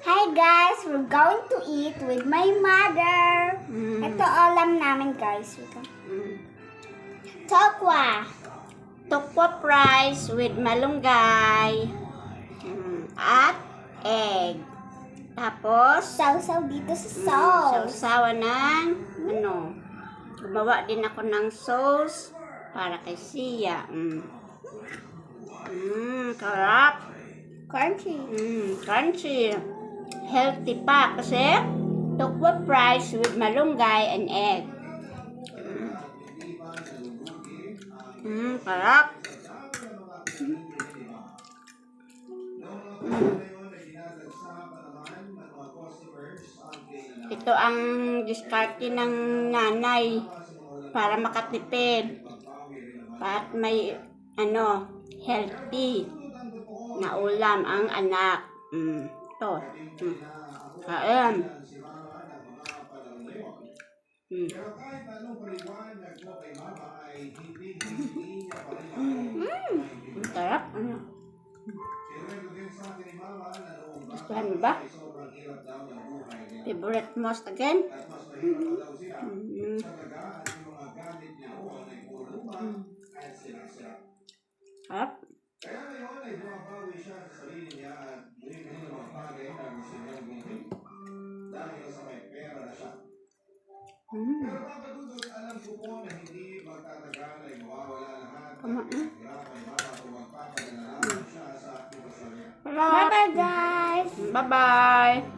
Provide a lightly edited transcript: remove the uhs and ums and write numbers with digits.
Hi guys, we're going to eat with my mother. Ito ulam namin guys. Tokwa. Tokwa fries with malunggay. At egg. Tapos, Sausaw dito sa sauce. sausawan ng gumawa din ako ng sauce para kay Sia. Sarap. Crunchy. Crunchy. Healthy pa kasi tokwa fries with malunggay and egg. Sarap. Ito ang diskarte ng nanay para makatipid. At may healthy na ulam ang anak. Ito. Kain. Sarap. Gustuhan mo ba? Favorite most again? Sarap. Bye-bye guys. Bye-bye.